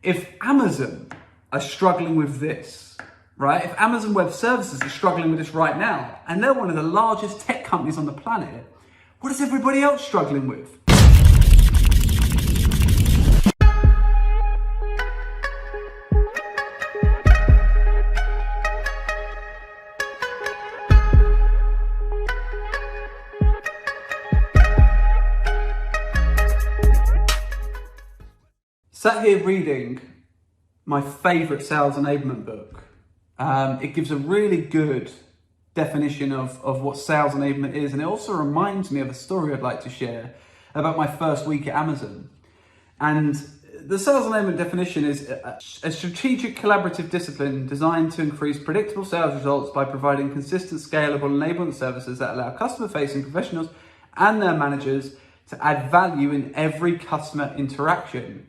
if Amazon are struggling with this, right? If Amazon Web Services are struggling with this right now, and they're one of the largest tech companies on the planet, what is everybody else struggling with? Sat here reading my favorite sales enablement book. It gives a really good definition of what sales enablement is, and it also reminds me of a story I'd like to share about my first week at Amazon. And the sales enablement definition is a strategic collaborative discipline designed to increase predictable sales results by providing consistent, scalable enablement services that allow customer-facing professionals and their managers to add value in every customer interaction.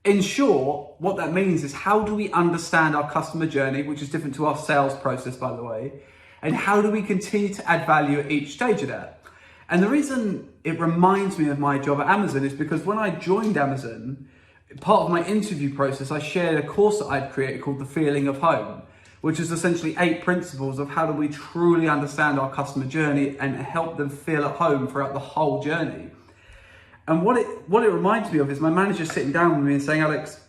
In short, what that means is, how do we understand our customer journey, which is different to our sales process, by the way, and how do we continue to add value at each stage of that? And the reason it reminds me of my job at Amazon is because when I joined Amazon, part of my interview process, I shared a course that I'd created called The Feeling of Home, which is essentially 8 principles of how do we truly understand our customer journey and help them feel at home throughout the whole journey. And what it reminds me of is my manager sitting down with me and saying, Alex,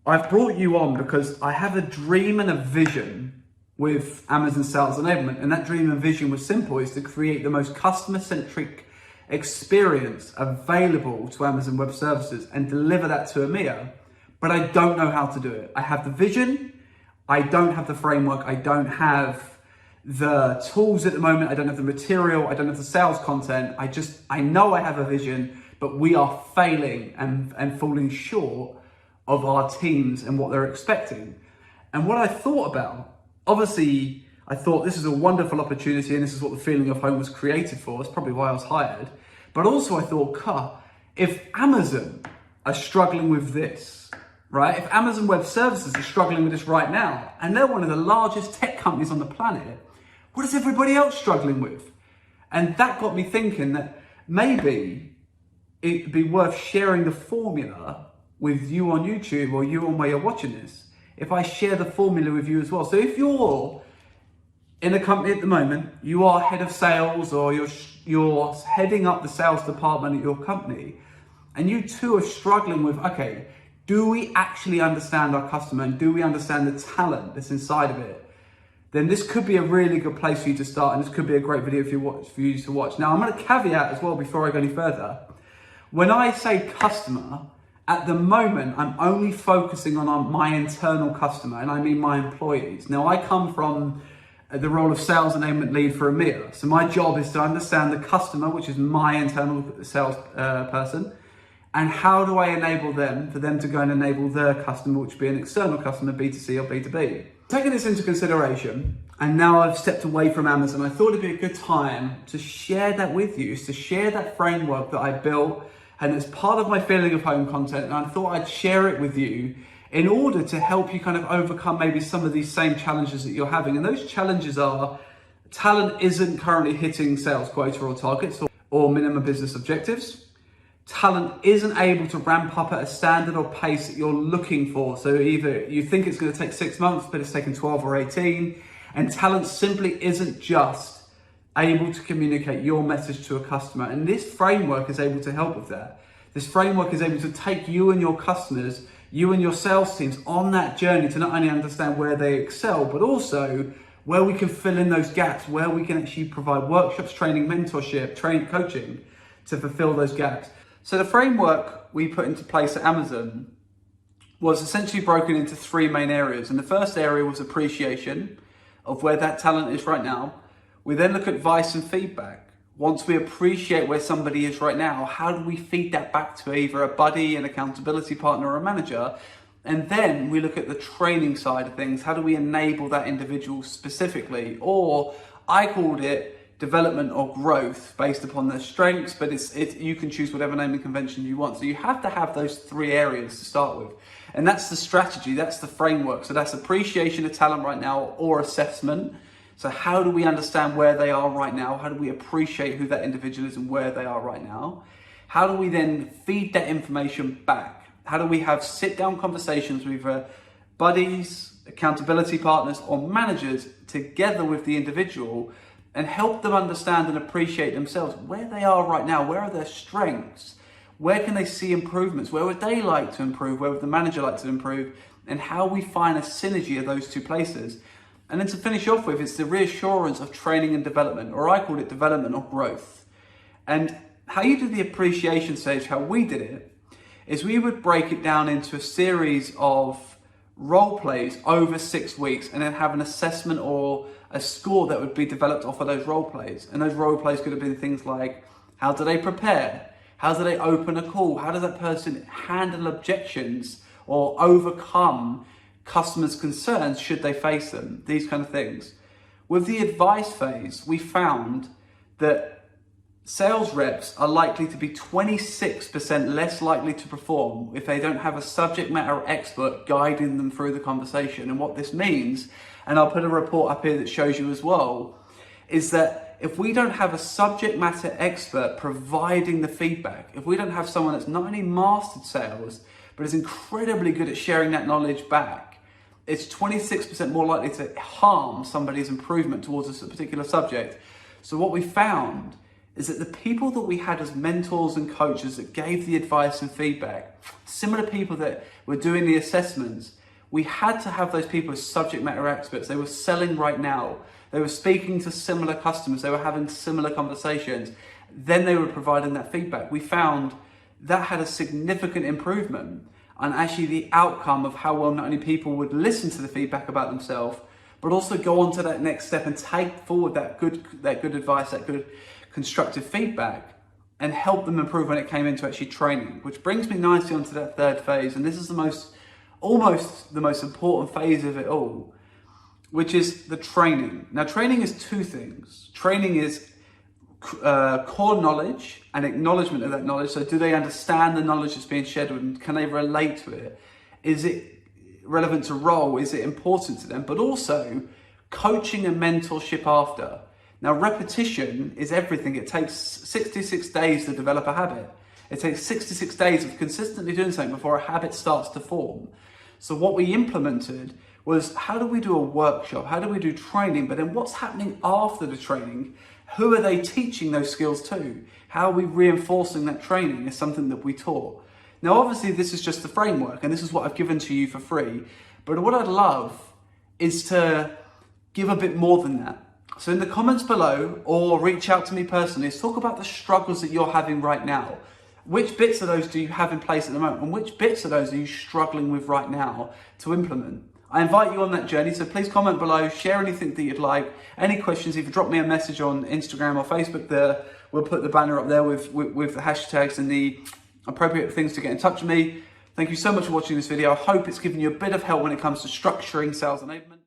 I've brought you on because I have a dream and a vision with Amazon Sales Enablement. And that dream and vision was simple, is to create the most customer-centric experience available to Amazon Web Services and deliver that to EMEA. But I don't know how to do it. I have the vision, I don't have the framework, I don't have the tools at the moment, I don't have the material, I don't have the sales content. I know I have a vision, but we are failing and falling short of our teams and what they're expecting. And what I thought about, obviously, I thought this is a wonderful opportunity and this is what the Feeling of Home was created for. It's probably why I was hired. But also I thought, if Amazon are struggling with this, right? If Amazon Web Services are struggling with this right now, and they're one of the largest tech companies on the planet, what is everybody else struggling with? And that got me thinking that maybe it'd be worth sharing the formula with you on YouTube or you on where you're watching this, if I share the formula with you as well. So if you're in a company at the moment, you are head of sales or you're heading up the sales department at your company, and you too are struggling with, okay, do we actually understand our customer and do we understand the talent that's inside of it? Then this could be a really good place for you to start, and this could be a great video for you to watch. Now, I'm going to caveat as well before I go any further. When I say customer, at the moment, I'm only focusing on my internal customer, and I mean my employees. Now, I come from the role of sales enablement lead for EMEA. So my job is to understand the customer, which is my internal sales person, and how do I enable them for them to go and enable their customer, which would be an external customer, B2C or B2B. Taking this into consideration, and now I've stepped away from Amazon, I thought it'd be a good time to share that with you, to share that framework that I built, and it's part of my Feeling of Home content, and I thought I'd share it with you in order to help you kind of overcome maybe some of these same challenges that you're having. And those challenges are, talent isn't currently hitting sales quota or targets or minimum business objectives. Talent isn't able to ramp up at a standard or pace that you're looking for. So either you think it's going to take 6 months, but it's taken 12 or 18. And talent simply isn't just able to communicate your message to a customer. And this framework is able to help with that. This framework is able to take you and your customers, you and your sales teams on that journey to not only understand where they excel, but also where we can fill in those gaps, where we can actually provide workshops, training, mentorship, coaching to fulfill those gaps. So the framework we put into place at Amazon was essentially broken into 3 main areas. And the first area was appreciation of where that talent is right now. We then look at advice and feedback. Once we appreciate where somebody is right now, how do we feed that back to either a buddy, an accountability partner, or a manager? And then we look at the training side of things. How do we enable that individual specifically? Or I called it development or growth based upon their strengths, but you can choose whatever naming convention you want. So you have to have those 3 areas to start with. And that's the strategy, that's the framework. So that's appreciation of talent right now, or assessment. So how do we understand where they are right now? How do we appreciate who that individual is and where they are right now? how do we then feed that information back? How do we have sit-down conversations with buddies, accountability partners, or managers together with the individual and help them understand and appreciate themselves, where they are right now, where are their strengths, where can they see improvements, where would they like to improve, where would the manager like to improve, and how we find a synergy of those two places. And then to finish off with, it's the reassurance of training and development, or I call it development or growth. And how you do the appreciation stage, how we did it, is we would break it down into a series of role plays over 6 weeks and then have an assessment or a score that would be developed off of those role plays. And those role plays could have been things like, how do they prepare? How do they open a call? How does that person handle objections or overcome customers' concerns should they face them? These kind of things. With the advice phase, we found that sales reps are likely to be 26% less likely to perform if they don't have a subject matter expert guiding them through the conversation. And what this means, and I'll put a report up here that shows you as well, is that if we don't have a subject matter expert providing the feedback, if we don't have someone that's not only mastered sales, but is incredibly good at sharing that knowledge back, it's 26% more likely to harm somebody's improvement towards a particular subject. So what we found is that the people that we had as mentors and coaches that gave the advice and feedback, similar people that were doing the assessments, we had to have those people as subject matter experts. They were selling right now. They were speaking to similar customers. They were having similar conversations. Then they were providing that feedback. We found that had a significant improvement on actually the outcome of how well not only people would listen to the feedback about themselves, but also go on to that next step and take forward that good advice, that good constructive feedback, and help them improve when it came into actually training. Which brings me nicely onto that third phase, and this is almost the most important phase of it all, which is the training. Now, training is two things. Training is core knowledge and acknowledgement of that knowledge. So do they understand the knowledge that's being shared with them? Can they relate to it? Is it relevant to role? Is it important to them? But also coaching and mentorship after. Now, repetition is everything. It takes 66 days to develop a habit. It takes 66 days of consistently doing something before a habit starts to form. So what we implemented was, how do we do a workshop? How do we do training? But then what's happening after the training? Who are they teaching those skills to? How are we reinforcing that training is something that we taught. Now, obviously, this is just the framework, and this is what I've given to you for free. But what I'd love is to give a bit more than that. So in the comments below, or reach out to me personally, is talk about the struggles that you're having right now. Which bits of those do you have in place at the moment? And which bits of those are you struggling with right now to implement? I invite you on that journey, so please comment below, share anything that you'd like. Any questions, either drop me a message on Instagram or Facebook there. We'll put the banner up there with the hashtags and the appropriate things to get in touch with me. Thank you so much for watching this video. I hope it's given you a bit of help when it comes to structuring sales enablement.